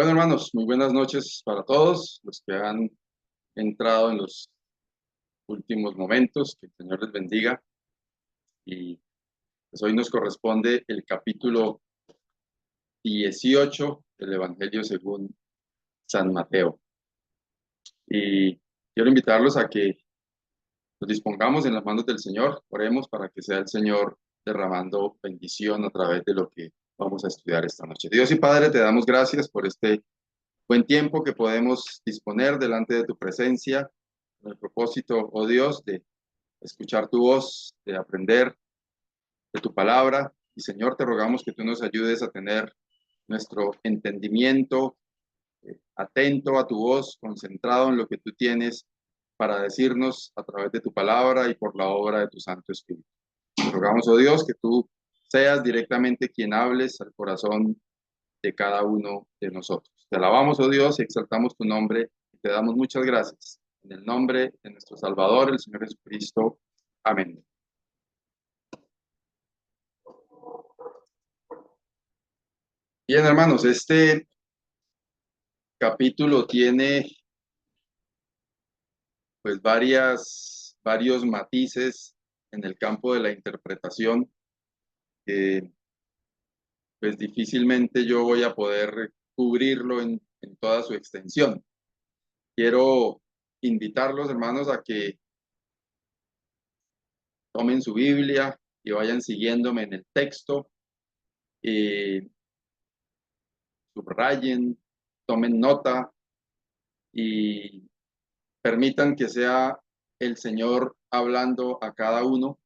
Bueno, hermanos, muy buenas noches para todos los que han entrado en los últimos momentos. Que el Señor les bendiga. Y pues hoy nos corresponde el capítulo 18 del Evangelio según San Mateo. Y quiero invitarlos a que nos dispongamos en las manos del Señor. Oremos para que sea el Señor derramando bendición a través de lo que vamos a estudiar esta noche. Dios y Padre, te damos gracias por este buen tiempo que podemos disponer delante de tu presencia, con el propósito, oh Dios, de escuchar tu voz, de aprender de tu palabra. Y Señor, te rogamos que tú nos ayudes a tener nuestro entendimiento atento a tu voz, concentrado en lo que tú tienes para decirnos a través de tu palabra y por la obra de tu Santo Espíritu. Te rogamos, oh Dios, que tú seas directamente quien hables al corazón de cada uno de nosotros. Te alabamos, oh Dios, y exaltamos tu nombre y te damos muchas gracias. En el nombre de nuestro Salvador, el Señor Jesucristo. Amén. Bien, hermanos, este capítulo tiene pues varios matices en el campo de la interpretación que pues difícilmente yo voy a poder cubrirlo en toda su extensión. Quiero invitarlos, hermanos, a que tomen su Biblia y vayan siguiéndome en el texto, subrayen, tomen nota y permitan que sea el Señor hablando a cada uno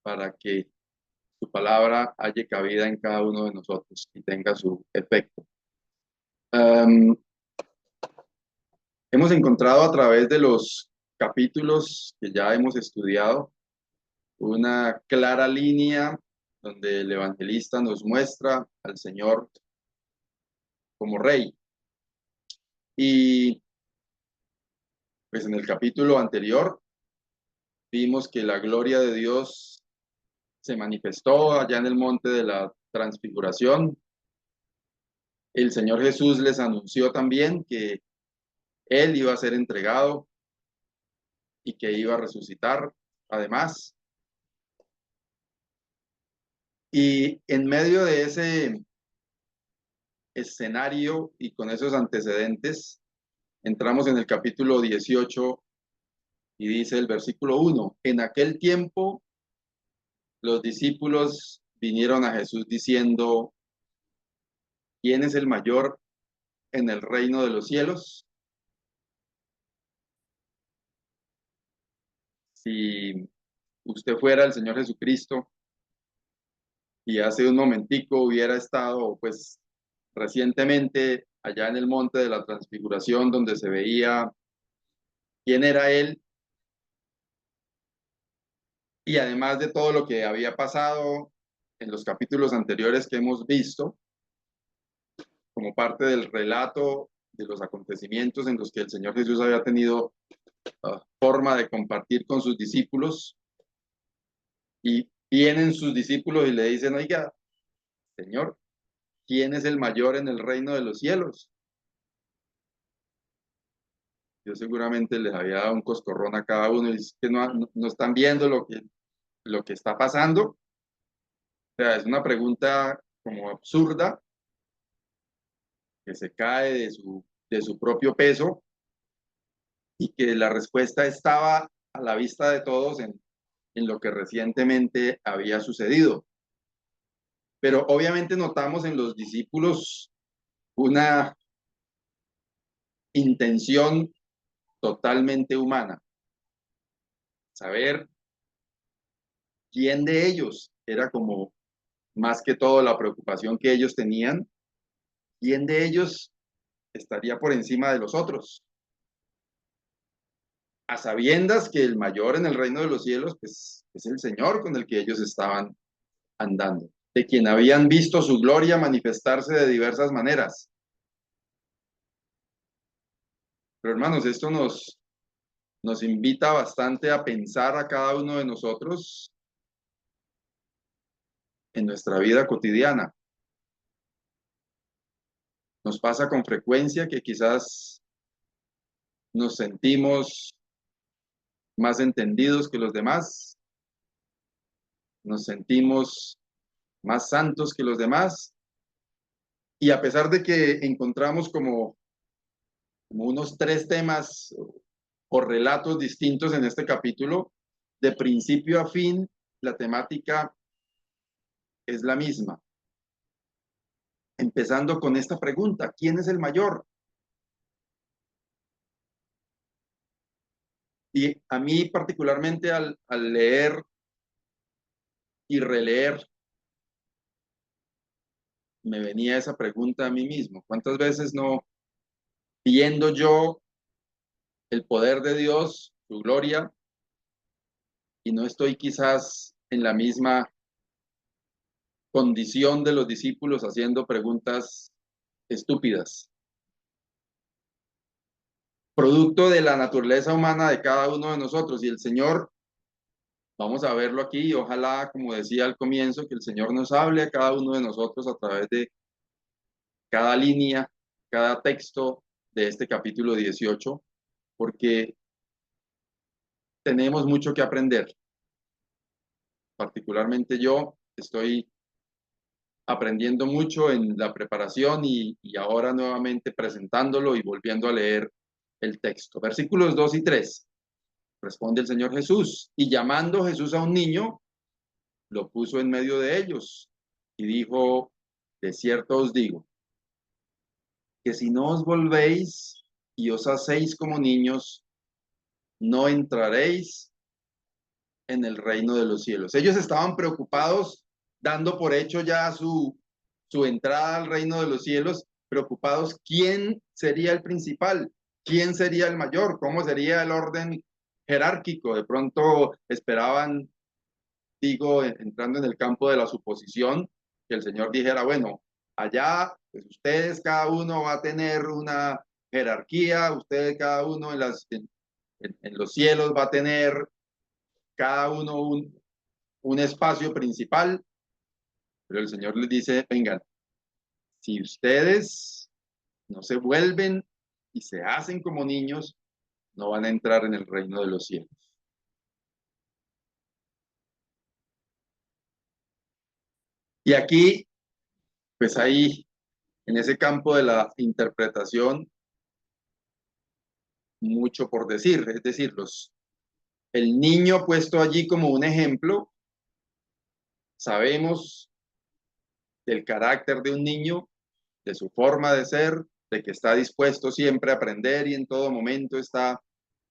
para que su palabra haya cabida en cada uno de nosotros y tenga su efecto. Hemos encontrado a través de los capítulos que ya hemos estudiado una clara línea donde el evangelista nos muestra al Señor como rey. Y pues en el capítulo anterior vimos que la gloria de Dios se manifestó allá en el monte de la transfiguración. El Señor Jesús les anunció también que Él iba a ser entregado y que iba a resucitar, además. Y en medio de ese escenario y con esos antecedentes, entramos en el capítulo 18 y dice el versículo 1: en aquel tiempo los discípulos vinieron a Jesús diciendo: ¿quién es el mayor en el reino de los cielos? Si usted fuera el Señor Jesucristo y hace un momentico hubiera estado pues recientemente allá en el monte de la transfiguración donde se veía quién era Él, y además de todo lo que había pasado en los capítulos anteriores que hemos visto, como parte del relato de los acontecimientos en los que el Señor Jesús había tenido forma de compartir con sus discípulos, y vienen sus discípulos y le dicen: oiga, Señor, ¿quién es el mayor en el reino de los cielos? Yo seguramente les había dado un coscorrón a cada uno y dice que no están viendo lo que está pasando. O sea, es una pregunta como absurda, que se cae de su propio peso, y que la respuesta estaba a la vista de todos en lo que recientemente había sucedido. Pero obviamente notamos en los discípulos una intención totalmente humana: saber quién de ellos era, como más que todo la preocupación que ellos tenían, quién de ellos estaría por encima de los otros, a sabiendas que el mayor en el reino de los cielos pues es el Señor con el que ellos estaban andando, de quien habían visto su gloria manifestarse de diversas maneras. Pero hermanos, esto nos invita bastante a pensar a cada uno de nosotros en nuestra vida cotidiana. Nos pasa con frecuencia que quizás nos sentimos más entendidos que los demás, nos sentimos más santos que los demás, y a pesar de que encontramos como unos tres temas o relatos distintos en este capítulo, de principio a fin, la temática es la misma. Empezando con esta pregunta: ¿quién es el mayor? Y a mí particularmente al leer y releer, me venía esa pregunta a mí mismo. ¿Cuántas veces no, viendo yo el poder de Dios, su gloria, y no estoy quizás en la misma condición de los discípulos haciendo preguntas estúpidas, producto de la naturaleza humana de cada uno de nosotros? Y el Señor, vamos a verlo aquí, y ojalá, como decía al comienzo, que el Señor nos hable a cada uno de nosotros a través de cada línea, cada texto de este capítulo 18, porque tenemos mucho que aprender. Particularmente yo estoy aprendiendo mucho en la preparación y ahora nuevamente presentándolo y volviendo a leer el texto. Versículos 2 y 3. Responde el Señor Jesús: y llamando Jesús a un niño, lo puso en medio de ellos y dijo: de cierto os digo, que si no os volvéis y os hacéis como niños, no entraréis en el reino de los cielos. Ellos estaban preocupados, dando por hecho ya su entrada al reino de los cielos, preocupados quién sería el principal, quién sería el mayor, cómo sería el orden jerárquico. De pronto esperaban, digo, entrando en el campo de la suposición, que el Señor dijera: bueno, allá, pues ustedes cada uno va a tener una jerarquía, ustedes cada uno en los cielos va a tener cada uno un espacio principal. Pero el Señor les dice: vengan, si ustedes no se vuelven y se hacen como niños, no van a entrar en el reino de los cielos. Y aquí, pues ahí, en ese campo de la interpretación, mucho por decir. Es decir, el niño puesto allí como un ejemplo, sabemos del carácter de un niño, de su forma de ser, de que está dispuesto siempre a aprender y en todo momento está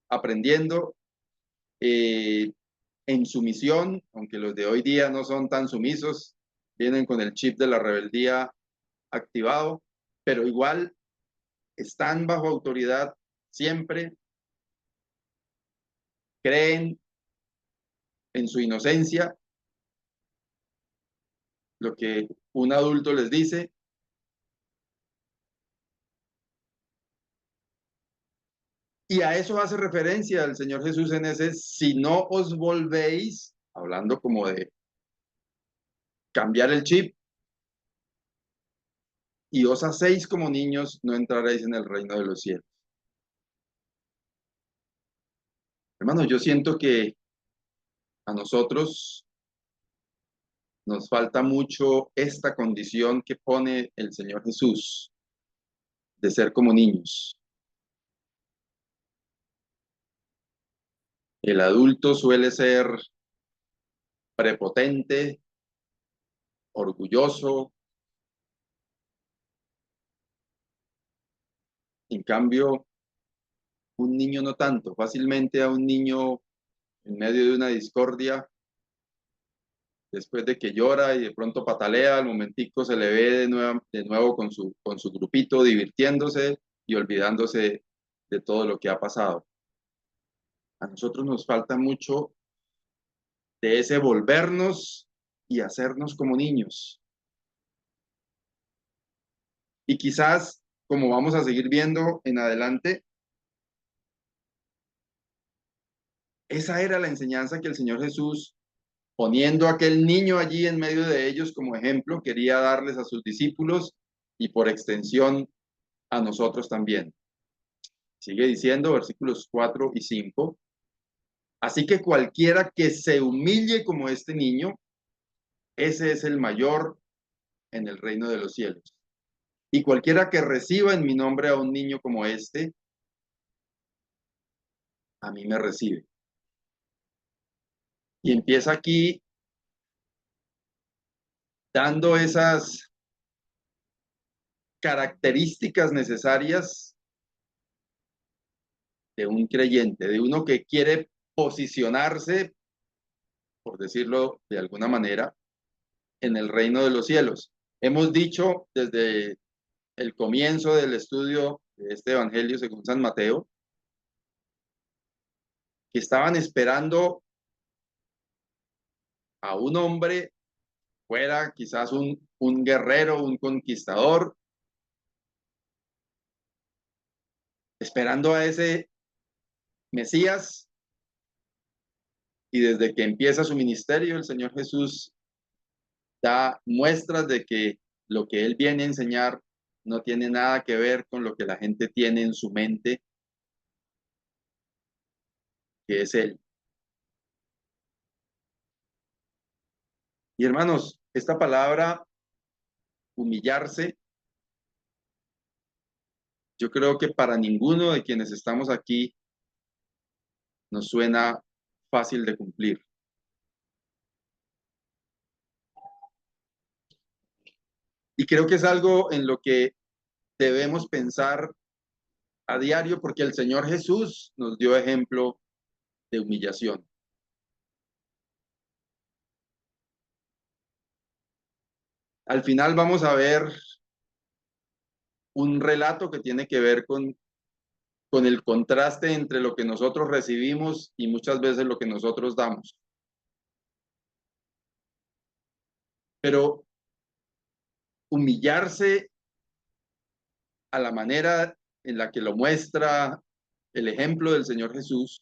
aprendiendo, eh, en sumisión, aunque los de hoy día no son tan sumisos, vienen con el chip de la rebeldía activado, pero igual están bajo autoridad siempre, creen en su inocencia, lo que un adulto les dice. Y a eso hace referencia el Señor Jesús en ese: si no os volvéis, hablando como de cambiar el chip, y os hacéis como niños, no entraréis en el reino de los cielos. Hermanos, yo siento que a nosotros nos falta mucho esta condición que pone el Señor Jesús de ser como niños. El adulto suele ser prepotente, orgulloso. En cambio, un niño no tanto. Fácilmente a un niño, en medio de una discordia, después de que llora y de pronto patalea, al momentico se le ve de nuevo con su grupito divirtiéndose y olvidándose de todo lo que ha pasado. A nosotros nos falta mucho de ese volvernos y hacernos como niños. Y quizás, como vamos a seguir viendo en adelante, esa era la enseñanza que el Señor Jesús, poniendo a aquel niño allí en medio de ellos como ejemplo, quería darles a sus discípulos y por extensión a nosotros también. Sigue diciendo versículos 4 y 5. Así que cualquiera que se humille como este niño, ese es el mayor en el reino de los cielos. Y cualquiera que reciba en mi nombre a un niño como este, a mí me recibe. Y empieza aquí dando esas características necesarias de un creyente, de uno que quiere posicionarse, por decirlo de alguna manera, en el reino de los cielos. Hemos dicho desde el comienzo del estudio de este Evangelio según San Mateo, que estaban esperando a un hombre, fuera quizás un guerrero, un conquistador, esperando a ese Mesías, y desde que empieza su ministerio, el Señor Jesús da muestras de que lo que Él viene a enseñar no tiene nada que ver con lo que la gente tiene en su mente, que es Él. Y hermanos, esta palabra, humillarse, yo creo que para ninguno de quienes estamos aquí nos suena fácil de cumplir. Y creo que es algo en lo que debemos pensar a diario porque el Señor Jesús nos dio ejemplo de humillación. Al final vamos a ver un relato que tiene que ver con el contraste entre lo que nosotros recibimos y muchas veces lo que nosotros damos. Pero humillarse a la manera en la que lo muestra el ejemplo del Señor Jesús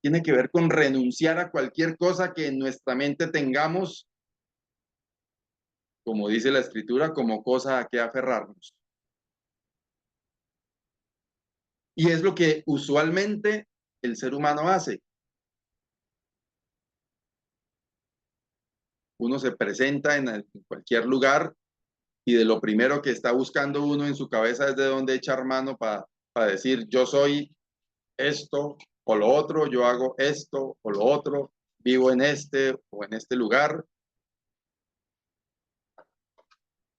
tiene que ver con renunciar a cualquier cosa que en nuestra mente tengamos, como dice la Escritura, como cosa a que aferrarnos. Y es lo que usualmente el ser humano hace. Uno se presenta en cualquier lugar y de lo primero que está buscando uno en su cabeza es de dónde echar mano para decir yo soy esto o lo otro, yo hago esto o lo otro, vivo en este o en este lugar,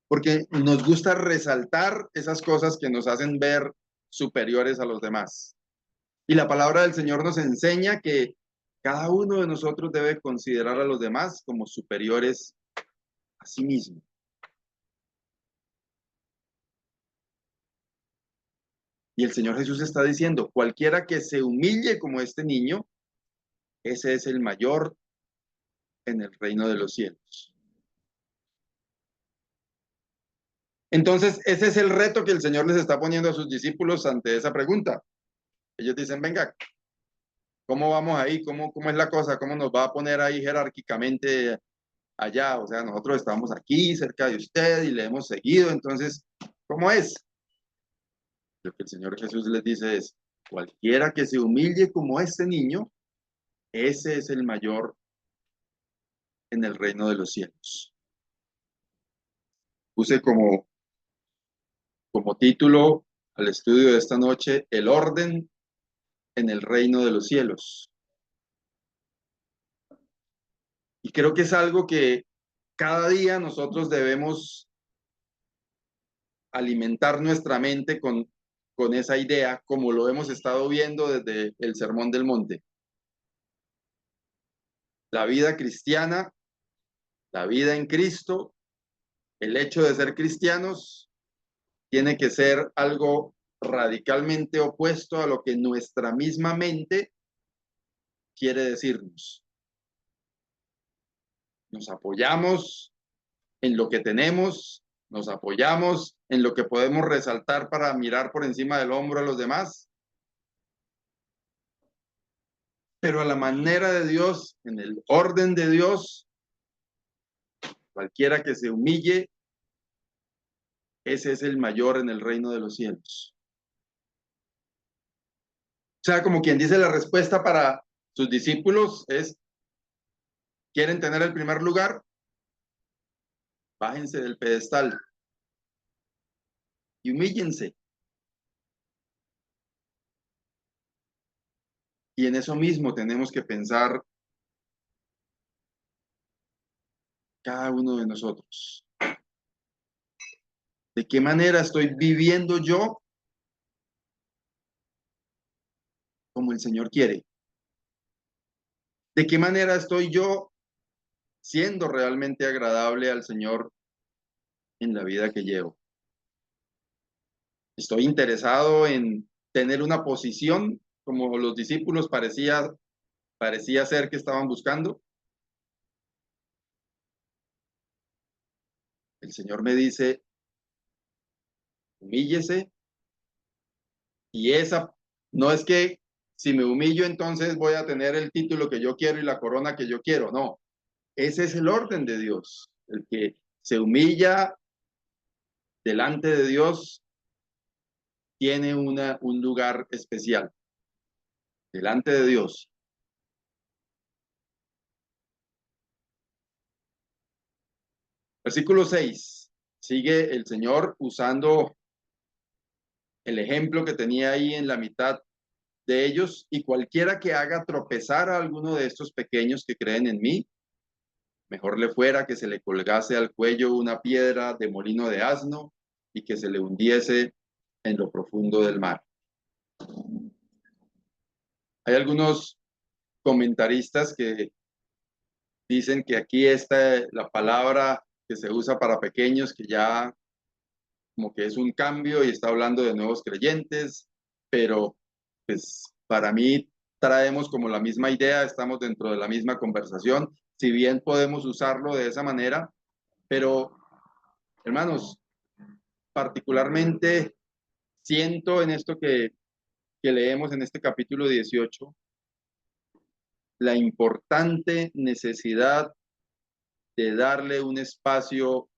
porque nos gusta resaltar esas cosas que nos hacen ver superiores a los demás. Y la palabra del Señor nos enseña que cada uno de nosotros debe considerar a los demás como superiores a sí mismo. Y el Señor Jesús está diciendo, cualquiera que se humille como este niño, ese es el mayor en el reino de los cielos. Entonces, ese es el reto que el Señor les está poniendo a sus discípulos ante esa pregunta. Ellos dicen, venga, ¿cómo vamos ahí? ¿Cómo es la cosa? ¿Cómo nos va a poner ahí jerárquicamente allá? O sea, nosotros estamos aquí cerca de usted y le hemos seguido, entonces, ¿cómo es? Lo que el Señor Jesús les dice es, cualquiera que se humille como este niño, ese es el mayor en el reino de los cielos. Puse como título al estudio de esta noche, el orden en el reino de los cielos. Y creo que es algo que cada día nosotros debemos alimentar nuestra mente con esa idea, como lo hemos estado viendo desde el Sermón del Monte. La vida cristiana, la vida en Cristo, el hecho de ser cristianos, tiene que ser algo radicalmente opuesto a lo que nuestra misma mente quiere decirnos. Nos apoyamos en lo que tenemos, nos apoyamos en lo que podemos resaltar para mirar por encima del hombro a los demás, pero a la manera de Dios, en el orden de Dios, cualquiera que se humille, ese es el mayor en el reino de los cielos. O sea, como quien dice, la respuesta para sus discípulos es, ¿quieren tener el primer lugar? Bájense del pedestal y humíllense. Y en eso mismo tenemos que pensar cada uno de nosotros. ¿De qué manera estoy viviendo yo como el Señor quiere? ¿De qué manera estoy yo siendo realmente agradable al Señor en la vida que llevo? ¿Estoy interesado en tener una posición como los discípulos parecía ser que estaban buscando? El Señor me dice, humíllese, y esa no es que si me humillo entonces voy a tener el título que yo quiero y la corona que yo quiero, no. Ese es el orden de Dios. El que se humilla delante de Dios tiene un lugar especial delante de Dios. Versículo 6. Sigue el Señor usando el ejemplo que tenía ahí en la mitad de ellos, y cualquiera que haga tropezar a alguno de estos pequeños que creen en mí, mejor le fuera que se le colgase al cuello una piedra de molino de asno y que se le hundiese en lo profundo del mar. Hay algunos comentaristas que dicen que aquí está la palabra que se usa para pequeños, que ya como que es un cambio y está hablando de nuevos creyentes, pero pues para mí traemos como la misma idea, estamos dentro de la misma conversación, si bien podemos usarlo de esa manera, pero hermanos, particularmente siento en esto que leemos en este capítulo 18 la importante necesidad de darle un espacio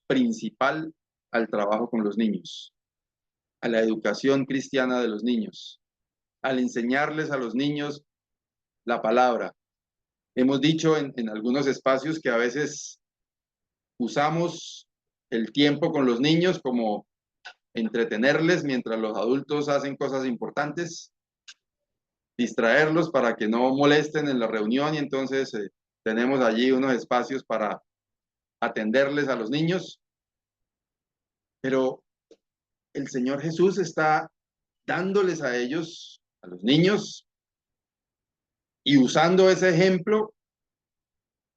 principal al trabajo con los niños, a la educación cristiana de los niños, al enseñarles a los niños la palabra. Hemos dicho en algunos espacios que a veces usamos el tiempo con los niños como entretenerles mientras los adultos hacen cosas importantes, distraerlos para que no molesten en la reunión, y entonces tenemos allí unos espacios para atenderles a los niños, pero el Señor Jesús está dándoles a ellos, a los niños, y usando ese ejemplo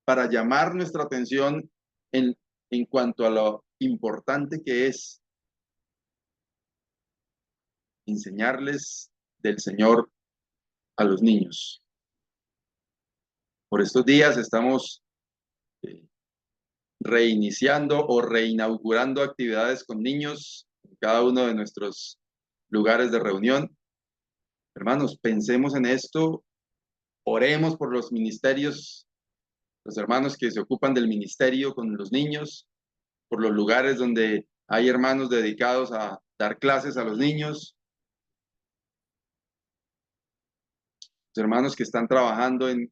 para llamar nuestra atención en cuanto a lo importante que es enseñarles del Señor a los niños. Por estos días estamos eh, reiniciando o reinaugurando actividades con niños en cada uno de nuestros lugares de reunión. Hermanos, pensemos en esto, oremos por los ministerios, los hermanos que se ocupan del ministerio con los niños, por los lugares donde hay hermanos dedicados a dar clases a los niños, los hermanos que están trabajando en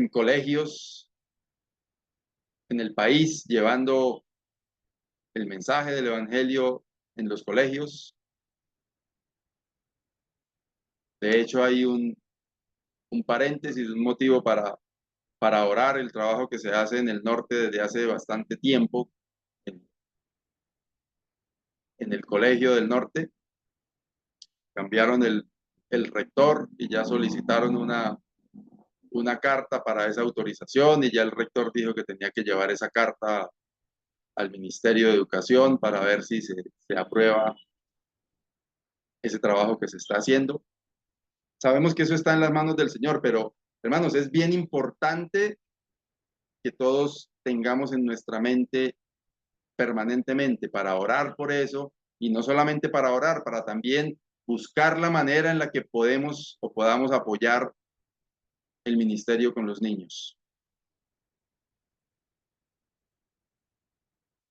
colegios, en el país, llevando el mensaje del Evangelio en los colegios. De hecho, hay un paréntesis, un motivo para orar el trabajo que se hace en el norte desde hace bastante tiempo, en, en el colegio del norte. Cambiaron el rector y ya solicitaron una carta para esa autorización, y ya el rector dijo que tenía que llevar esa carta al Ministerio de Educación para ver si se aprueba ese trabajo que se está haciendo. Sabemos que eso está en las manos del Señor, pero hermanos, es bien importante que todos tengamos en nuestra mente permanentemente para orar por eso, y no solamente para orar, para también buscar la manera en la que podemos o podamos apoyar el ministerio con los niños.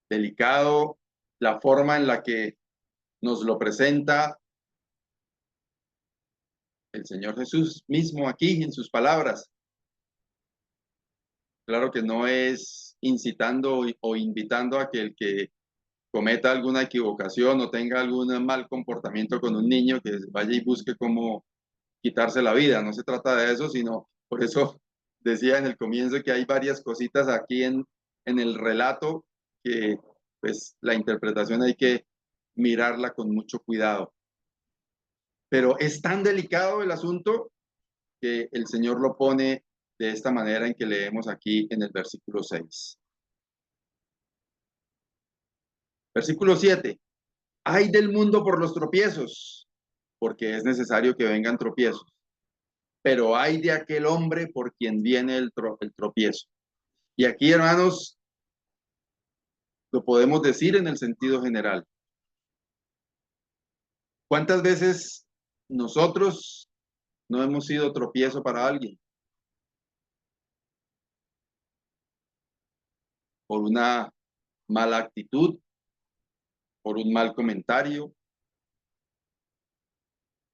delicado la forma en la que nos lo presenta el Señor Jesús mismo aquí en sus palabras. Claro que no es incitando o invitando a que el que cometa alguna equivocación o tenga algún mal comportamiento con un niño que vaya y busque cómo quitarse la vida. No se trata de eso, sino por eso decía en el comienzo que hay varias cositas aquí en el relato que pues la interpretación hay que mirarla con mucho cuidado. Pero es tan delicado el asunto que el Señor lo pone de esta manera en que leemos aquí en el versículo 6. Versículo 7. Ay del mundo por los tropiezos, porque es necesario que vengan tropiezos. Pero ay de aquel hombre por quien viene el tropiezo. Y aquí, hermanos, lo podemos decir en el sentido general. ¿Cuántas veces nosotros no hemos sido tropiezo para alguien? Por una mala actitud, por un mal comentario,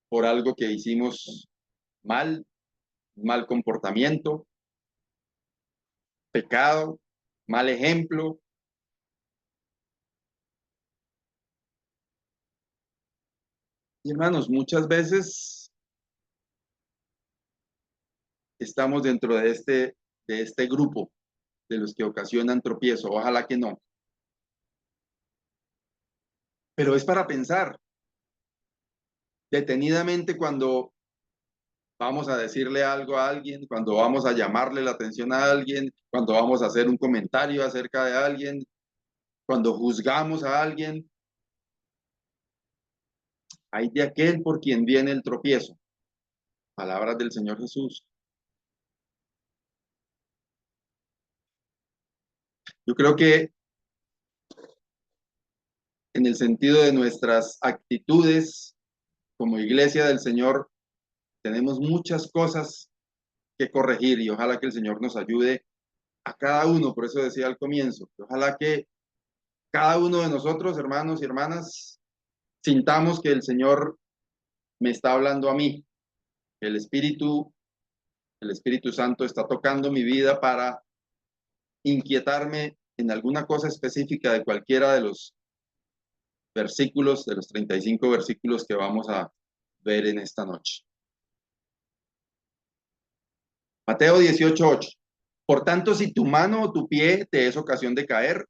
por algo que hicimos mal, mal comportamiento, pecado, mal ejemplo. Y hermanos, muchas veces estamos dentro de este grupo de los que ocasionan tropiezo. Ojalá que no. Pero es para pensar detenidamente cuando vamos a decirle algo a alguien, cuando vamos a llamarle la atención a alguien, cuando vamos a hacer un comentario acerca de alguien, cuando juzgamos a alguien. Hay de aquel por quien viene el tropiezo. Palabras del Señor Jesús. Yo creo que en el sentido de nuestras actitudes como iglesia del Señor, tenemos muchas cosas que corregir y ojalá que el Señor nos ayude a cada uno. Por eso decía al comienzo, ojalá que cada uno de nosotros, hermanos y hermanas, sintamos que el Señor me está hablando a mí, que el Espíritu Santo está tocando mi vida para inquietarme en alguna cosa específica de cualquiera de los versículos, de los 35 versículos que vamos a ver en esta noche. Mateo 18:8. Por tanto, si tu mano o tu pie te es ocasión de caer,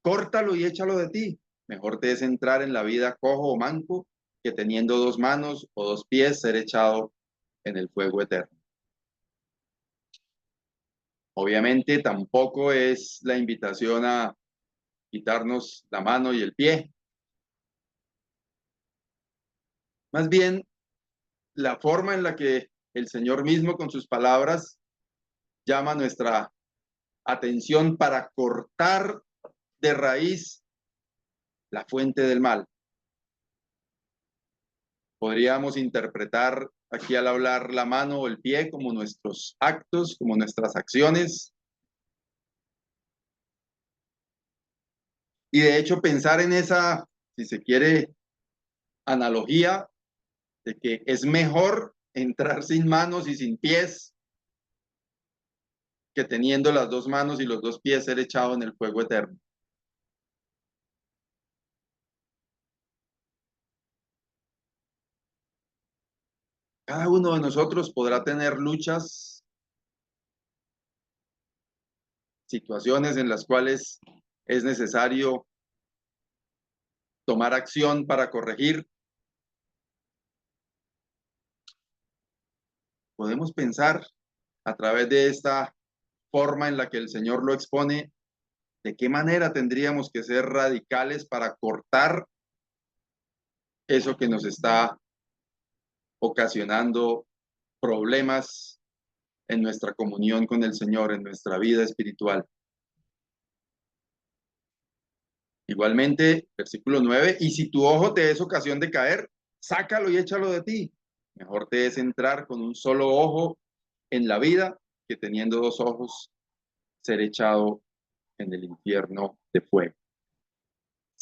córtalo y échalo de ti. Mejor te es entrar en la vida cojo o manco que teniendo dos manos o dos pies ser echado en el fuego eterno. Obviamente tampoco es la invitación a quitarnos la mano y el pie. Más bien, la forma en la que el Señor mismo con sus palabras llama nuestra atención para cortar de raíz la fuente del mal. Podríamos interpretar aquí al hablar la mano o el pie como nuestros actos, como nuestras acciones. Y de hecho pensar en esa, si se quiere, analogía de que es mejor entrar sin manos y sin pies que teniendo las dos manos y los dos pies ser echado en el fuego eterno. Cada uno de nosotros podrá tener luchas, situaciones en las cuales es necesario tomar acción para corregir. Podemos pensar a través de esta forma en la que el Señor lo expone, de qué manera tendríamos que ser radicales para cortar eso que nos está ocasionando problemas en nuestra comunión con el Señor, en nuestra vida espiritual. Igualmente, versículo 9, y si tu ojo te es ocasión de caer, sácalo y échalo de ti. Mejor te es entrar con un solo ojo en la vida que teniendo dos ojos ser echado en el infierno de fuego.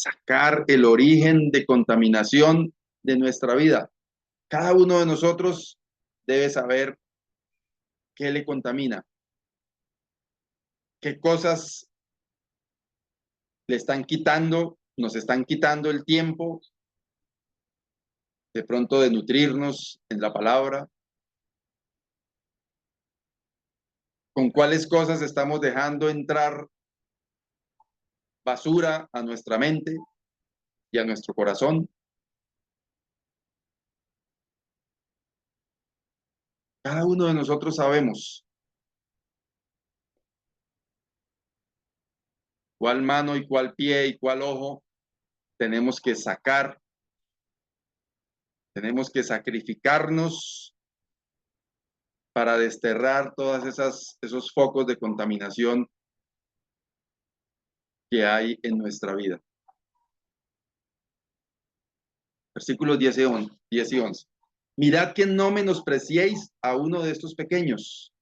sacar el origen de contaminación de nuestra vida. Cada uno de nosotros debe saber qué le contamina, qué cosas le están quitando, nos están quitando el tiempo de pronto de nutrirnos en la palabra, con cuáles cosas estamos dejando entrar basura a nuestra mente y a nuestro corazón. Cada uno de nosotros sabemos cuál mano y cuál pie y cuál ojo tenemos que sacar, tenemos que sacrificarnos para desterrar todas esos focos de contaminación que hay en nuestra vida. Versículos 10 y 11. Mirad que no menospreciéis a uno de estos pequeños,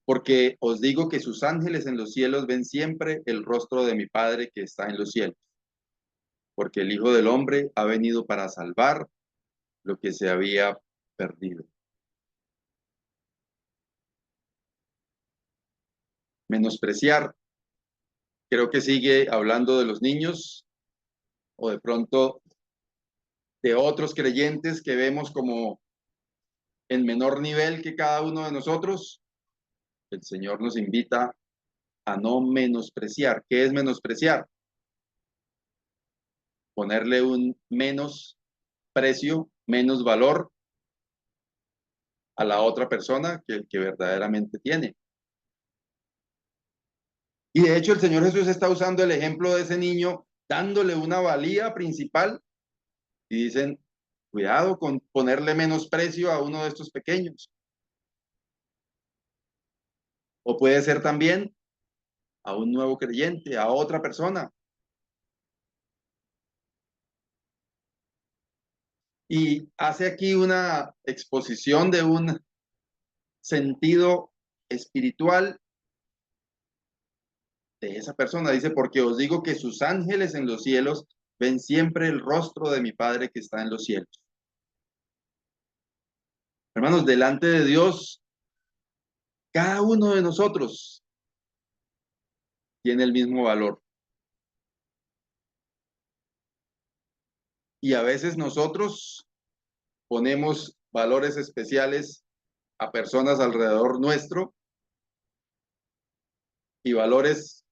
porque os digo que sus ángeles en los cielos ven siempre el rostro de mi Padre que está en los cielos. Porque el Hijo del Hombre ha venido para salvar lo que se había perdido. Menospreciar, creo que sigue hablando de los niños o de pronto de otros creyentes que vemos como en menor nivel que cada uno de nosotros. El Señor nos invita a no menospreciar. ¿Qué es menospreciar? Ponerle un menos precio, menos valor a la otra persona que el que verdaderamente tiene. Y de hecho el Señor Jesús está usando el ejemplo de ese niño, dándole una valía principal y dicen, cuidado con ponerle menos precio a uno de estos pequeños. O puede ser también a un nuevo creyente, a otra persona. Y hace aquí una exposición de un sentido espiritual de esa persona. Dice, porque os digo que sus ángeles en los cielos ven siempre el rostro de mi Padre que está en los cielos. Hermanos, delante de Dios, cada uno de nosotros tiene el mismo valor. Y a veces nosotros ponemos valores especiales a personas alrededor nuestro y valores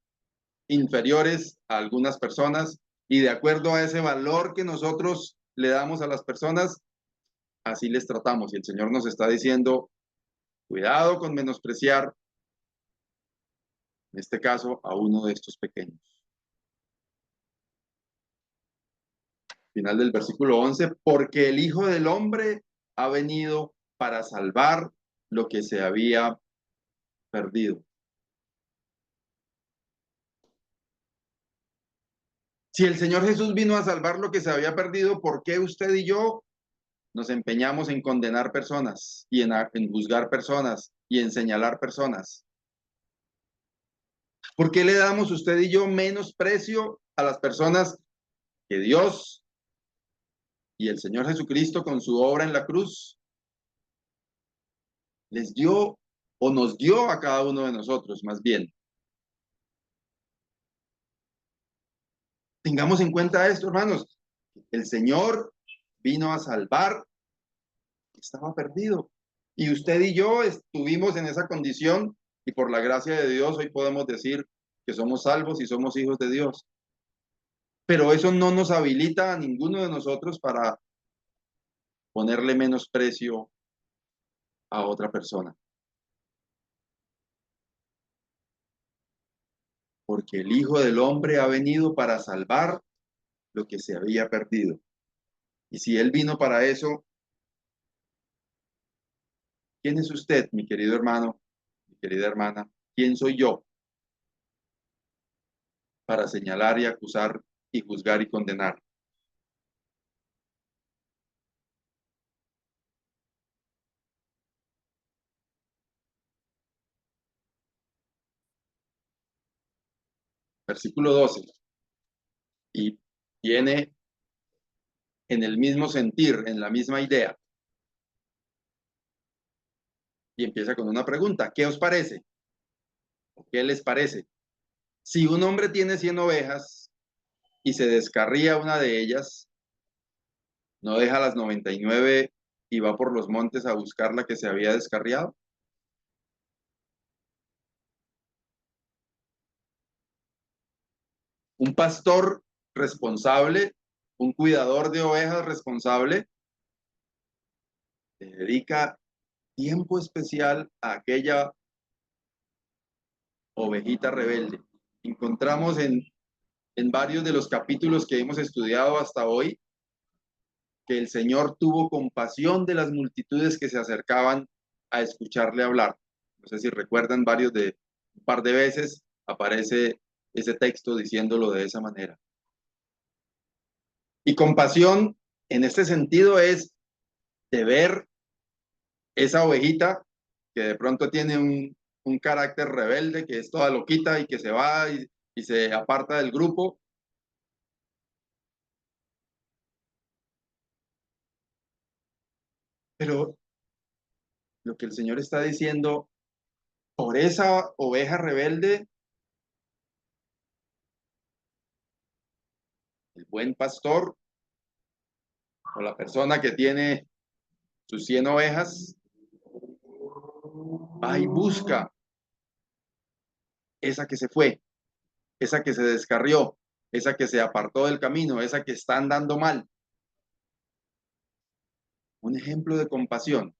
inferiores a algunas personas. Y de acuerdo a ese valor que nosotros le damos a las personas, así les tratamos. Y el Señor nos está diciendo, cuidado con menospreciar, en este caso, a uno de estos pequeños. Final del versículo 11, porque el Hijo del Hombre ha venido para salvar lo que se había perdido. Si el Señor Jesús vino a salvar lo que se había perdido, ¿por qué usted y yo nos empeñamos en condenar personas y en juzgar personas y en señalar personas? ¿Por qué le damos usted y yo menos precio a las personas que Dios y el Señor Jesucristo con su obra en la cruz les dio o nos dio a cada uno de nosotros, más bien? Tengamos en cuenta esto, hermanos. El Señor vino a salvar lo que estaba perdido. Y usted y yo estuvimos en esa condición y por la gracia de Dios hoy podemos decir que somos salvos y somos hijos de Dios. Pero eso no nos habilita a ninguno de nosotros para ponerle menos precio a otra persona. Porque el Hijo del Hombre ha venido para salvar lo que se había perdido. Y si Él vino para eso, ¿quién es usted, mi querido hermano, mi querida hermana? ¿Quién soy yo para señalar y acusar y juzgar y condenar? Versículo 12. Y viene en el mismo sentir, en la misma idea. Y empieza con una pregunta: ¿qué os parece? ¿Qué les parece? Si un hombre tiene 100 ovejas y se descarría una de ellas, ¿no deja las 99 y va por los montes a buscar la que se había descarriado? Un pastor responsable, un cuidador de ovejas responsable, le dedica tiempo especial a aquella ovejita rebelde. Encontramos en varios de los capítulos que hemos estudiado hasta hoy que el Señor tuvo compasión de las multitudes que se acercaban a escucharle hablar. No sé si recuerdan, un par de veces aparece ese texto diciéndolo de esa manera. Y compasión en este sentido es de ver esa ovejita que de pronto tiene un carácter rebelde, que es toda loquita y que se va y se aparta del grupo. Pero lo que el Señor está diciendo, por esa oveja rebelde, el buen pastor o la persona que tiene sus 100 ovejas, va y busca esa que se fue, esa que se descarrió, esa que se apartó del camino, esa que está andando mal. Un ejemplo de compasión.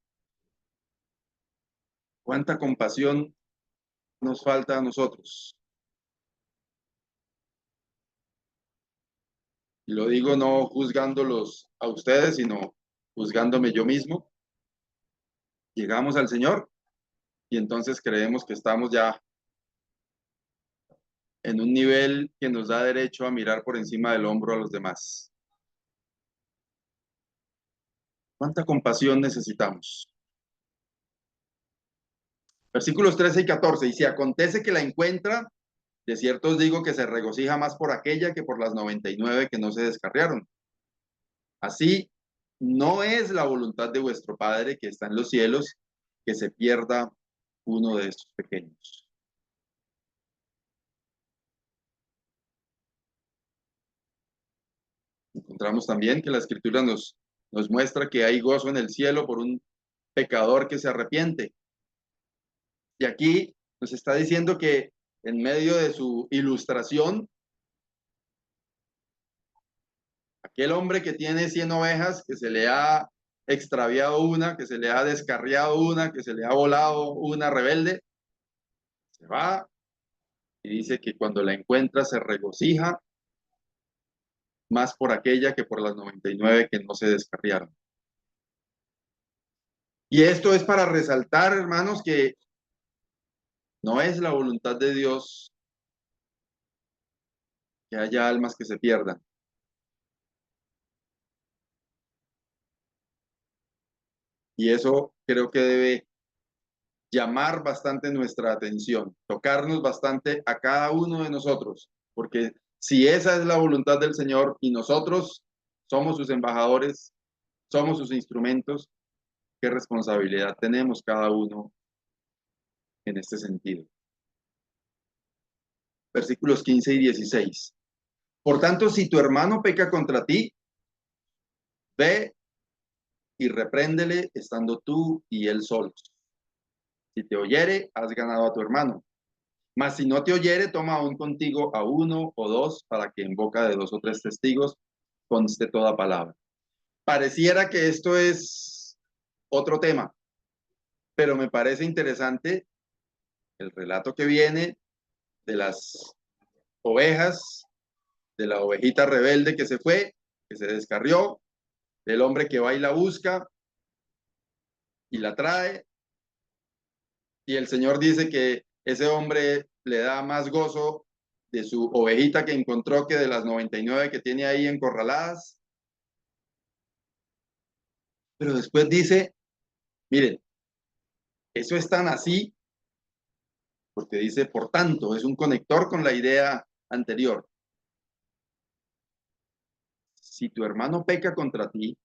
¿Cuánta compasión nos falta a nosotros? Y lo digo no juzgándolos a ustedes, sino juzgándome yo mismo. Llegamos al Señor y entonces creemos que estamos ya en un nivel que nos da derecho a mirar por encima del hombro a los demás. ¿Cuánta compasión necesitamos? Versículos 13 y 14. Y si acontece que la encuentra, de cierto os digo que se regocija más por aquella que por las 99 que no se descarriaron. Así, no es la voluntad de vuestro Padre que está en los cielos que se pierda uno de estos pequeños. Encontramos también que la Escritura nos muestra que hay gozo en el cielo por un pecador que se arrepiente. Y aquí nos está diciendo que en medio de su ilustración, aquel hombre que tiene 100 ovejas, que se le ha extraviado una, que se le ha descarriado una, que se le ha volado una rebelde, se va y dice que cuando la encuentra se regocija más por aquella que por las 99 que no se descarriaron. Y esto es para resaltar, hermanos, que no es la voluntad de Dios que haya almas que se pierdan. Y eso creo que debe llamar bastante nuestra atención, tocarnos bastante a cada uno de nosotros, porque si esa es la voluntad del Señor y nosotros somos sus embajadores, somos sus instrumentos, qué responsabilidad tenemos cada uno en este sentido. Versículos 15 y 16. Por tanto, si tu hermano peca contra ti, ve y repréndele estando tú y él solos. Si te oyere, has ganado a tu hermano. Mas si no te oyere, toma aún contigo a uno o dos, para que en boca de dos o tres testigos conste toda palabra. Pareciera que esto es otro tema, pero me parece interesante el relato que viene de las ovejas, de la ovejita rebelde que se fue, que se descarrió, del hombre que va y la busca y la trae, y el Señor dice que ese hombre le da más gozo de su ovejita que encontró que de las 99 que tiene ahí encorraladas. Pero después dice, miren, eso es tan así, porque dice, por tanto, es un conector con la idea anterior. si tu hermano peca contra ti,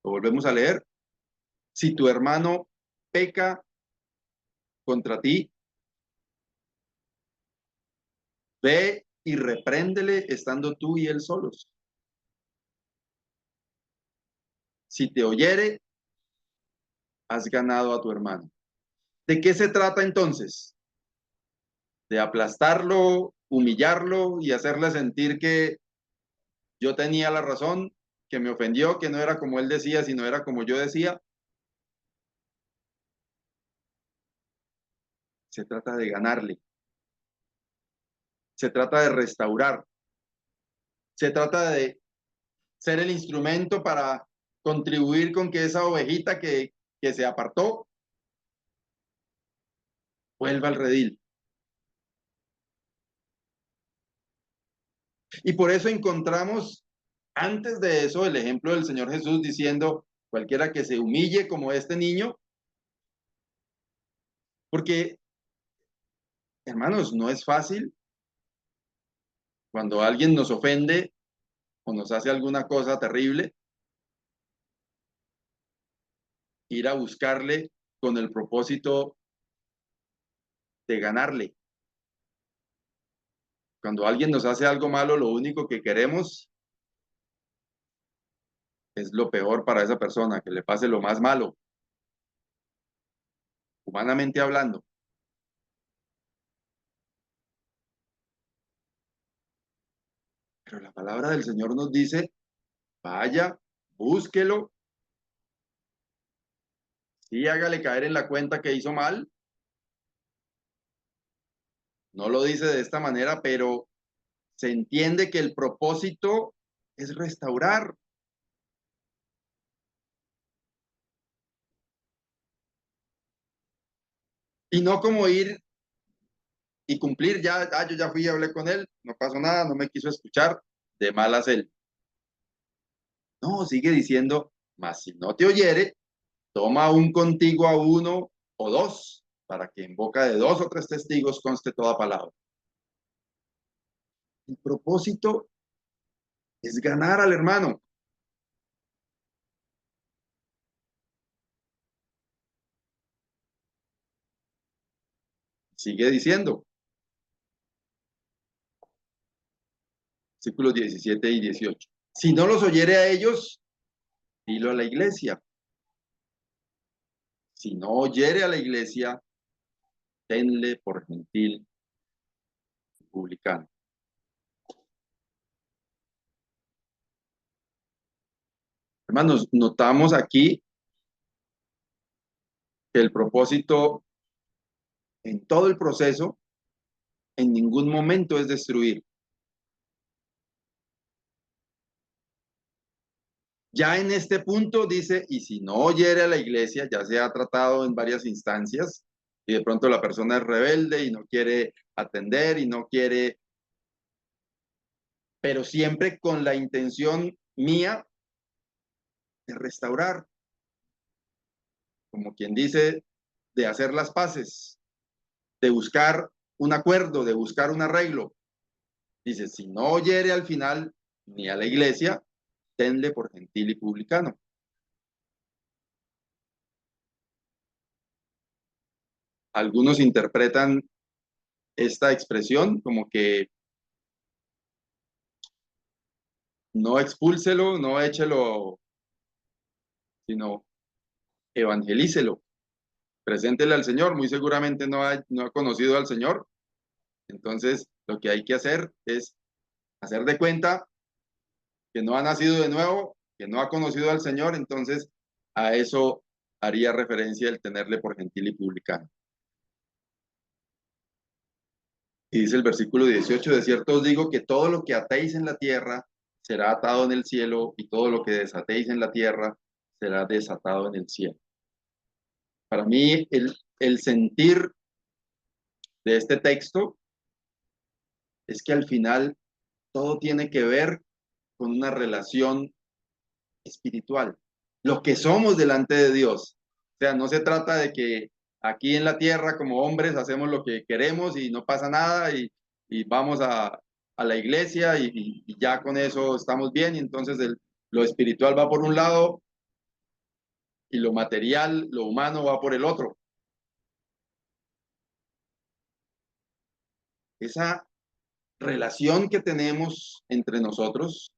lo volvemos a leer, si tu hermano peca contra ti, ve y repréndele estando tú y él solos. Si te oyere, has ganado a tu hermano. ¿De qué se trata entonces? ¿De aplastarlo, humillarlo y hacerle sentir que yo tenía la razón, que me ofendió, que no era como él decía, sino era como yo decía? Se trata de ganarle. Se trata de restaurar. Se trata de ser el instrumento para contribuir con que esa ovejita que se apartó vuelva al redil. Y por eso encontramos antes de eso el ejemplo del Señor Jesús diciendo, cualquiera que se humille como este niño, porque, hermanos, no es fácil cuando alguien nos ofende o nos hace alguna cosa terrible, ir a buscarle con el propósito de ganarle. Cuando alguien nos hace algo malo, lo único que queremos es lo peor para esa persona, que le pase lo más malo, humanamente hablando. Pero la palabra del Señor nos dice, vaya, búsquelo, sí, hágale caer en la cuenta que hizo mal. No lo dice de esta manera, pero se entiende que el propósito es restaurar. Y no como ir y cumplir, ya, yo ya fui y hablé con él, no pasó nada, no me quiso escuchar, de malas él. No, sigue diciendo, mas si no te oyere, toma un contigo a uno o dos, para que en boca de dos o tres testigos conste toda palabra. El propósito es ganar al hermano. Sigue diciendo, versículos 17 y 18. Si no los oyere a ellos, dilo a la iglesia. Si no oyere a la iglesia, tenle por gentil publicano. Hermanos, notamos aquí que el propósito en todo el proceso en ningún momento es destruir. Ya en este punto dice, y si no oyere a la iglesia, ya se ha tratado en varias instancias, y de pronto la persona es rebelde y no quiere atender y no quiere, pero siempre con la intención mía de restaurar, como quien dice, de hacer las paces, de buscar un acuerdo, de buscar un arreglo. Dice, si no oyere al final ni a la iglesia, tenle por gentil y publicano. Algunos interpretan esta expresión como que no expúlselo, no échelo, sino evangelícelo, preséntele al Señor. Muy seguramente no ha conocido al Señor. Entonces, lo que hay que hacer es hacer de cuenta que no ha nacido de nuevo, que no ha conocido al Señor. Entonces, a eso haría referencia el tenerle por gentil y publicano. Y dice el versículo 18, de cierto os digo que todo lo que atéis en la tierra será atado en el cielo, y todo lo que desatéis en la tierra será desatado en el cielo. Para mí, el sentir de este texto es que al final todo tiene que ver con una relación espiritual, lo que somos delante de Dios. O sea, no se trata de que aquí en la tierra como hombres hacemos lo que queremos y no pasa nada y vamos a la iglesia y ya con eso estamos bien, y entonces lo espiritual va por un lado y lo material, lo humano va por el otro. Esa relación que tenemos entre nosotros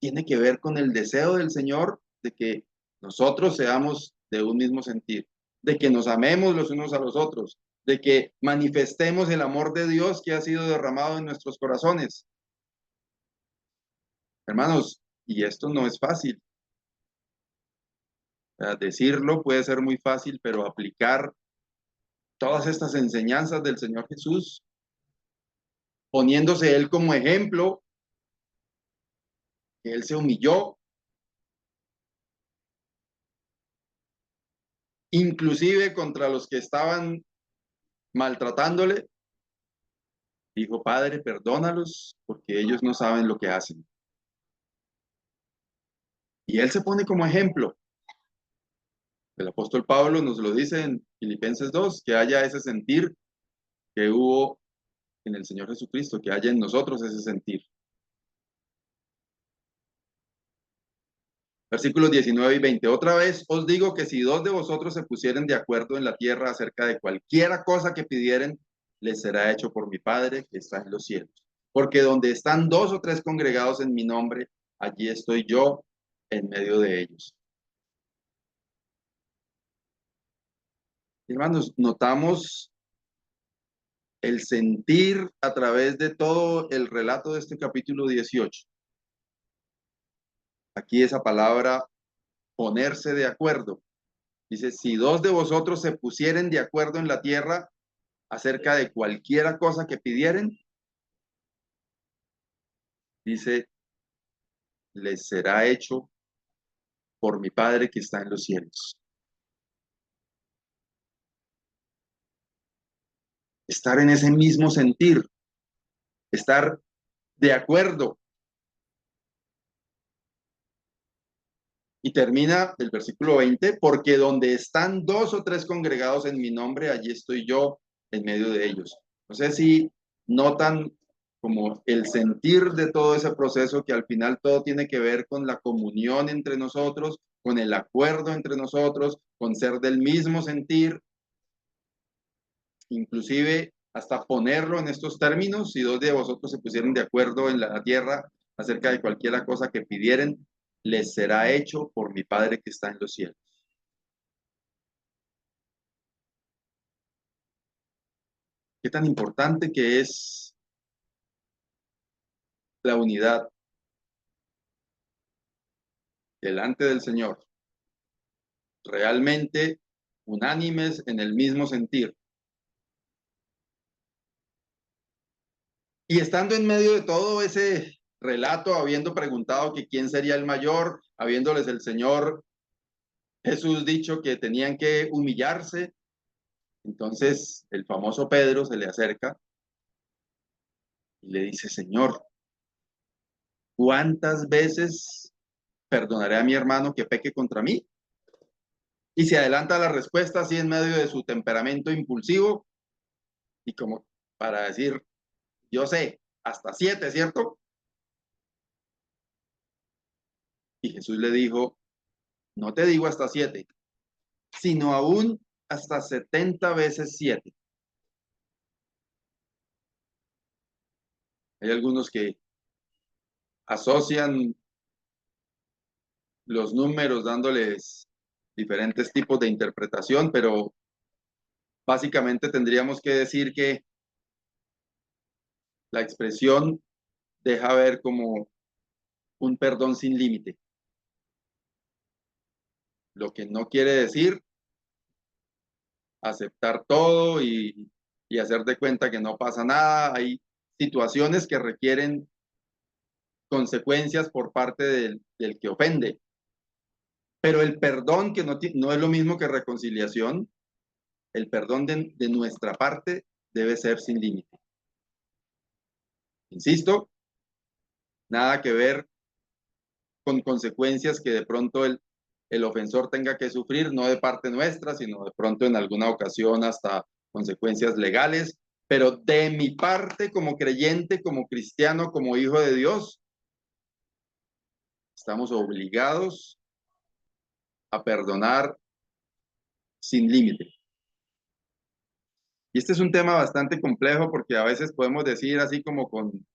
tiene que ver con el deseo del Señor de que nosotros seamos de un mismo sentir, de que nos amemos los unos a los otros, de que manifestemos el amor de Dios que ha sido derramado en nuestros corazones. Hermanos, y esto no es fácil. O sea, decirlo puede ser muy fácil, pero aplicar todas estas enseñanzas del Señor Jesús, poniéndose Él como ejemplo, que Él se humilló, inclusive contra los que estaban maltratándole, dijo, Padre, perdónalos porque ellos no saben lo que hacen. Y Él se pone como ejemplo. El apóstol Pablo nos lo dice en Filipenses 2, que haya ese sentir que hubo en el Señor Jesucristo, que haya en nosotros ese sentir. Versículos 19 y 20. Otra vez os digo que si dos de vosotros se pusieren de acuerdo en la tierra acerca de cualquiera cosa que pidieren, les será hecho por mi Padre que está en los cielos. Porque donde están dos o tres congregados en mi nombre, allí estoy yo en medio de ellos. Hermanos, notamos el sentir a través de todo el relato de este capítulo 18. Aquí esa palabra, ponerse de acuerdo. Dice, si dos de vosotros se pusieren de acuerdo en la tierra acerca de cualquiera cosa que pidieren, dice, les será hecho por mi Padre que está en los cielos. Estar en ese mismo sentir, estar de acuerdo. Y termina el versículo 20, porque donde están dos o tres congregados en mi nombre, allí estoy yo en medio de ellos. No sé si notan como el sentir de todo ese proceso, que al final todo tiene que ver con la comunión entre nosotros, con el acuerdo entre nosotros, con ser del mismo sentir, inclusive hasta ponerlo en estos términos: si dos de vosotros se pusieran de acuerdo en la tierra acerca de cualquier cosa que pidieren, les será hecho por mi Padre que está en los cielos. Qué tan importante que es la unidad delante del Señor, realmente unánimes en el mismo sentir. Y estando en medio de todo ese relato, habiendo preguntado que quién sería el mayor, habiéndoles el Señor Jesús dicho que tenían que humillarse, entonces el famoso Pedro se le acerca y le dice, Señor, ¿cuántas veces perdonaré a mi hermano que peque contra mí? Y se adelanta la respuesta así en medio de su temperamento impulsivo y como para decir, yo sé, hasta 7, ¿cierto? Y Jesús le dijo, no te digo hasta 7, sino aún hasta 70 veces 7. Hay algunos que asocian los números dándoles diferentes tipos de interpretación, pero básicamente tendríamos que decir que la expresión deja ver como un perdón sin límite, lo que no quiere decir aceptar todo y hacer de cuenta que no pasa nada. Hay situaciones que requieren consecuencias por parte del que ofende, pero el perdón, que no es lo mismo que reconciliación, el perdón de nuestra parte debe ser sin límite. Insisto, nada que ver con consecuencias que de pronto el ofensor tenga que sufrir, no de parte nuestra, sino de pronto en alguna ocasión hasta consecuencias legales, Pero de mi parte, como creyente, como cristiano, como hijo de Dios, estamos obligados a perdonar sin límite. Y este es un tema bastante complejo porque a veces podemos decir así como con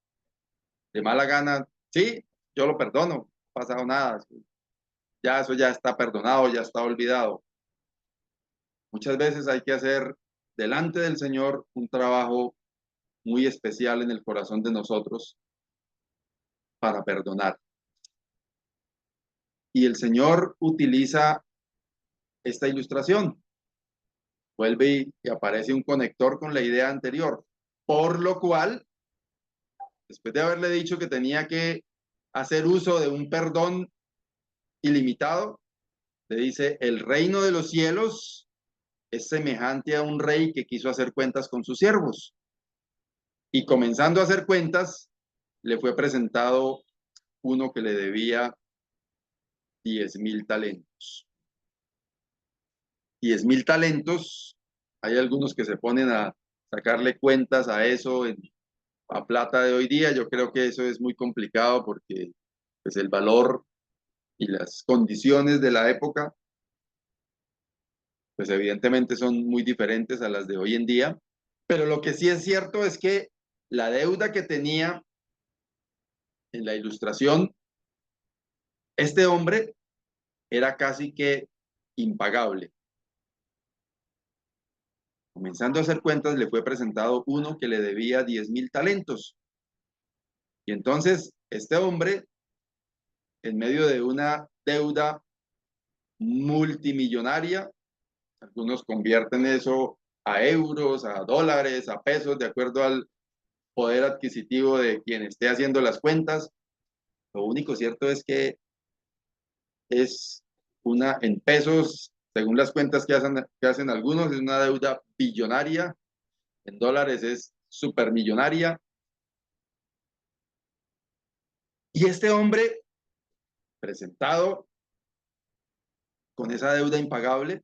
de mala gana, sí, yo lo perdono, no ha pasado nada, ya eso ya está perdonado, ya está olvidado. Muchas veces hay que hacer delante del Señor un trabajo muy especial en el corazón de nosotros para perdonar. Y el Señor utiliza esta ilustración. Vuelve y aparece un conector con la idea anterior. Por lo cual, después de haberle dicho que tenía que hacer uso de un perdón ilimitado, le dice, el reino de los cielos es semejante a un rey que quiso hacer cuentas con sus siervos. Y comenzando a hacer cuentas, le fue presentado uno que le debía 10.000 talentos. 10.000 talentos, hay algunos que se ponen a sacarle cuentas a eso a plata de hoy día. Yo creo que eso es muy complicado porque pues, el valor y las condiciones de la época, pues evidentemente son muy diferentes a las de hoy en día. Pero lo que sí es cierto es que la deuda que tenía en la ilustración, este hombre era casi que impagable. Comenzando a hacer cuentas, le fue presentado uno que le debía 10.000 talentos. Y entonces, este hombre, en medio de una deuda multimillonaria, algunos convierten eso a euros, a dólares, a pesos, de acuerdo al poder adquisitivo de quien esté haciendo las cuentas. Lo único cierto es que es una, en pesos, según las cuentas que hacen algunos, es una deuda billonaria, en dólares es supermillonaria. Y este hombre, presentado con esa deuda impagable,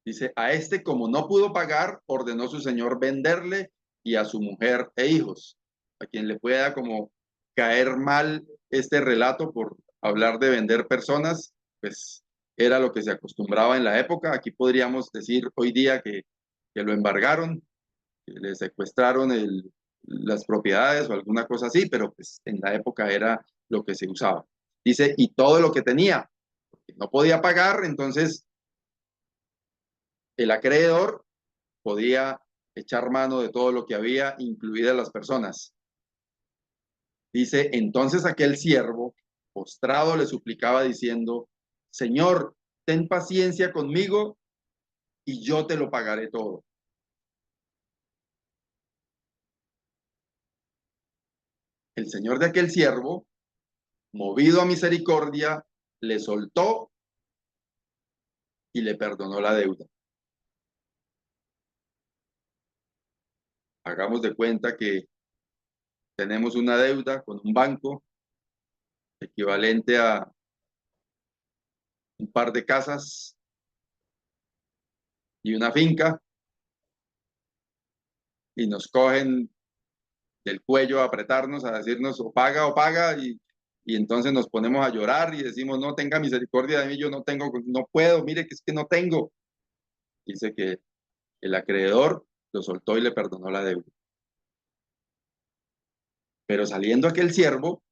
dice, a este como no pudo pagar, ordenó su señor venderle y a su mujer e hijos. A quien le pueda como caer mal este relato por hablar de vender personas, pues era lo que se acostumbraba en la época. Aquí podríamos decir hoy día que lo embargaron, que le secuestraron las propiedades o alguna cosa así, pero pues en la época era lo que se usaba. Dice, y todo lo que tenía, porque no podía pagar, entonces el acreedor podía echar mano de todo lo que había, incluidas las personas. Dice, entonces aquel siervo, postrado, le suplicaba diciendo, Señor, ten paciencia conmigo y yo te lo pagaré todo. El señor de aquel siervo, movido a misericordia, le soltó y le perdonó la deuda. Hagamos de cuenta que tenemos una deuda con un banco equivalente a un par de casas y una finca y nos cogen del cuello a apretarnos, a decirnos o paga y entonces nos ponemos a llorar y decimos, no tenga misericordia de mí, yo no tengo, no puedo, mire que es que no tengo. Dice que el acreedor lo soltó y le perdonó la deuda. Pero saliendo aquel siervo,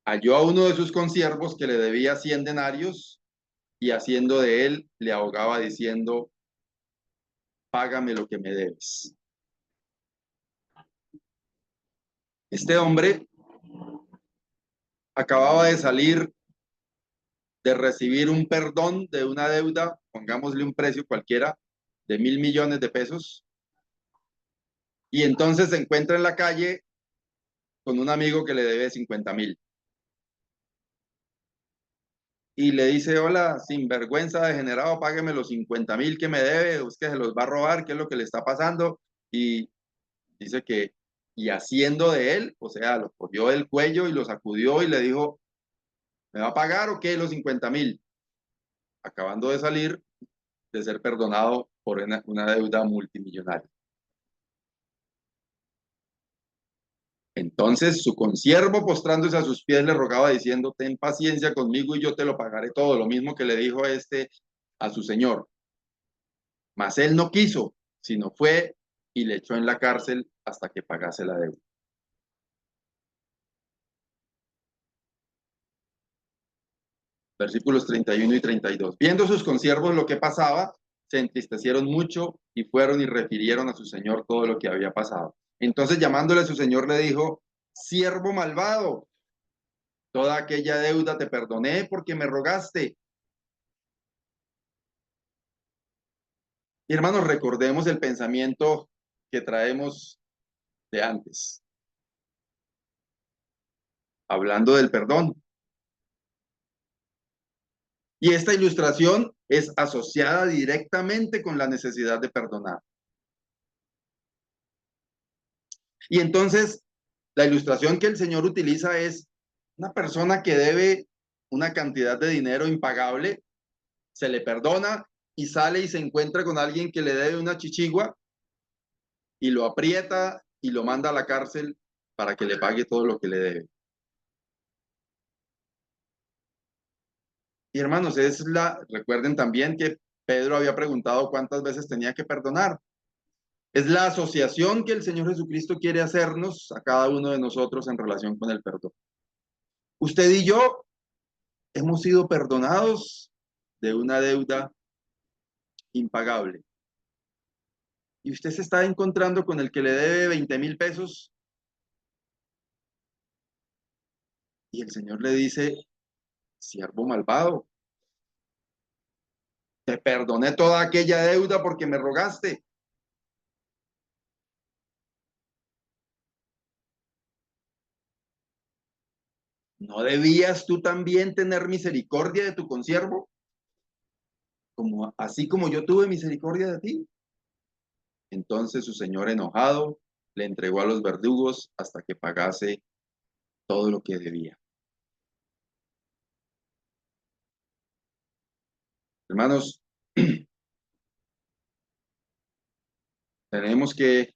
halló a uno de sus consiervos que le debía 100 denarios y haciendo de él le ahogaba diciendo, págame lo que me debes. Este hombre acababa de salir de recibir un perdón de una deuda, pongámosle un precio cualquiera, de 1.000 millones de pesos, y entonces se encuentra en la calle con un amigo que le debe 50.000. Y le dice, hola, sinvergüenza degenerado, págueme los 50.000 que me debe, es que se los va a robar, ¿qué es lo que le está pasando? Y dice que, y haciendo de él, o sea, lo cogió del cuello y lo sacudió y le dijo, ¿me va a pagar o qué los 50.000? Acabando de salir de ser perdonado por una deuda multimillonaria. Entonces su consiervo, postrándose a sus pies, le rogaba diciendo: ten paciencia conmigo y yo te lo pagaré todo. Lo mismo que le dijo a su señor. Mas él no quiso, sino fue y le echó en la cárcel hasta que pagase la deuda. Versículos 31 y 32. Viendo sus consiervos lo que pasaba, se entristecieron mucho y fueron y refirieron a su señor todo lo que había pasado. Entonces, llamándole a su señor, le dijo: siervo malvado, toda aquella deuda te perdoné porque me rogaste. Y hermanos, recordemos el pensamiento que traemos de antes, hablando del perdón. Y esta ilustración es asociada directamente con la necesidad de perdonar. Y entonces, la ilustración que el Señor utiliza es una persona que debe una cantidad de dinero impagable, se le perdona y sale y se encuentra con alguien que le debe una chichigua y lo aprieta y lo manda a la cárcel para que le pague todo lo que le debe. Y hermanos, recuerden también que Pedro había preguntado cuántas veces tenía que perdonar. Es la asociación que el Señor Jesucristo quiere hacernos a cada uno de nosotros en relación con el perdón. Usted y yo hemos sido perdonados de una deuda impagable. Y usted se está encontrando con el que le debe 20,000 pesos y el Señor le dice: siervo malvado, te perdoné toda aquella deuda porque me rogaste. ¿No debías tú también tener misericordia de tu consiervo? Así como yo tuve misericordia de ti. Entonces su señor, enojado, le entregó a los verdugos hasta que pagase todo lo que debía. Hermanos, tenemos que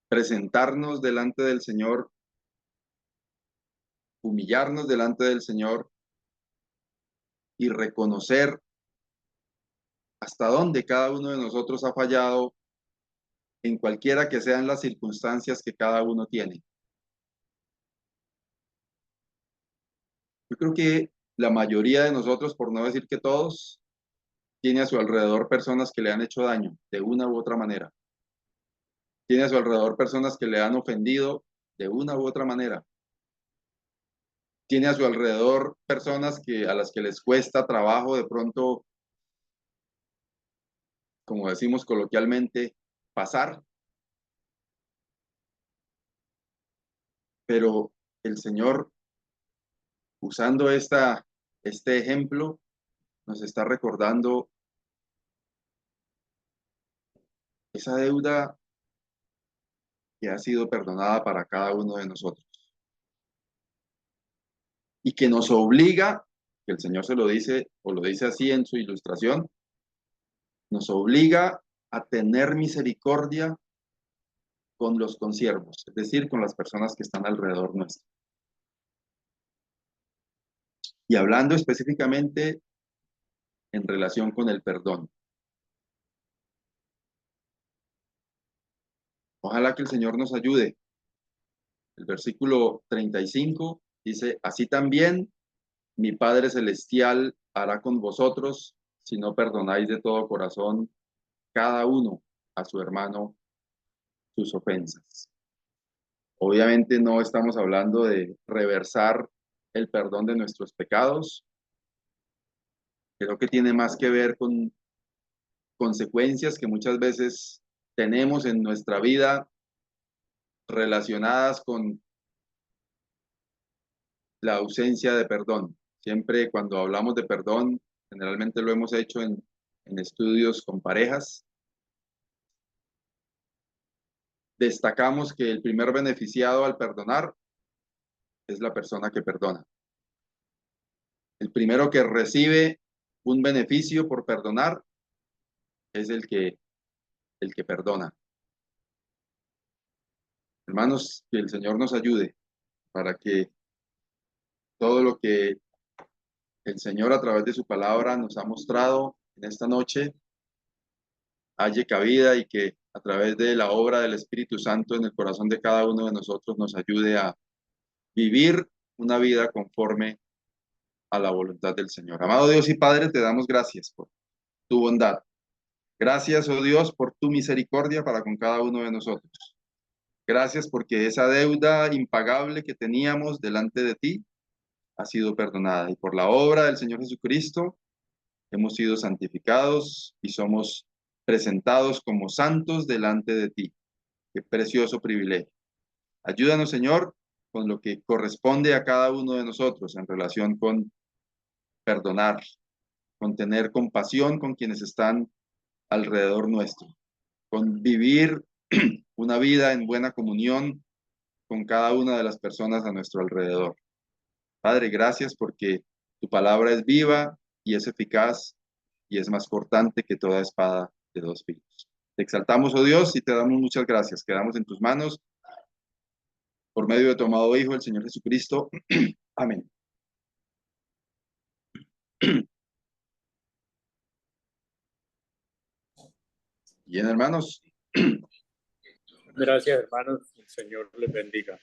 presentarnos delante del Señor, humillarnos delante del Señor y reconocer hasta dónde cada uno de nosotros ha fallado en cualquiera que sean las circunstancias que cada uno tiene. Yo creo que la mayoría de nosotros, por no decir que todos, tiene a su alrededor personas que le han hecho daño de una u otra manera. Tiene a su alrededor personas que le han ofendido de una u otra manera. Tiene a su alrededor personas a las que les cuesta trabajo de pronto, como decimos coloquialmente, pasar. Pero el Señor, usando este ejemplo, nos está recordando esa deuda que ha sido perdonada para cada uno de nosotros y que nos obliga, que el Señor se lo dice o lo dice así en su ilustración, nos obliga a tener misericordia con los consiervos, es decir, con las personas que están alrededor nuestro. Y hablando específicamente en relación con el perdón. Ojalá que el Señor nos ayude. El versículo 35 dice: así también mi Padre Celestial hará con vosotros si no perdonáis de todo corazón cada uno a su hermano sus ofensas. Obviamente no estamos hablando de reversar el perdón de nuestros pecados. Creo que tiene más que ver con consecuencias que muchas veces tenemos en nuestra vida relacionadas con la ausencia de perdón. Siempre cuando hablamos de perdón, generalmente lo hemos hecho en estudios con parejas. Destacamos que el primer beneficiado al perdonar es la persona que perdona. El primero que recibe un beneficio por perdonar es el que perdona. Hermanos, que el Señor nos ayude para que todo lo que el Señor a través de su palabra nos ha mostrado en esta noche halle cabida y que a través de la obra del Espíritu Santo en el corazón de cada uno de nosotros nos ayude a vivir una vida conforme a la voluntad del Señor. Amado Dios y Padre, te damos gracias por tu bondad. Gracias, oh Dios, por tu misericordia para con cada uno de nosotros. Gracias porque esa deuda impagable que teníamos delante de ti ha sido perdonada y por la obra del Señor Jesucristo hemos sido santificados y somos presentados como santos delante de ti. Qué precioso privilegio. Ayúdanos, Señor, con lo que corresponde a cada uno de nosotros en relación con perdonar, con tener compasión con quienes están alrededor nuestro, con vivir una vida en buena comunión con cada una de las personas a nuestro alrededor. Padre, gracias porque tu palabra es viva y es eficaz y es más cortante que toda espada de dos filos. Te exaltamos, oh Dios, y te damos muchas gracias. Quedamos en tus manos por medio de tu amado Hijo, el Señor Jesucristo. Amén. Bien, hermanos. Gracias, hermanos. El Señor les bendiga.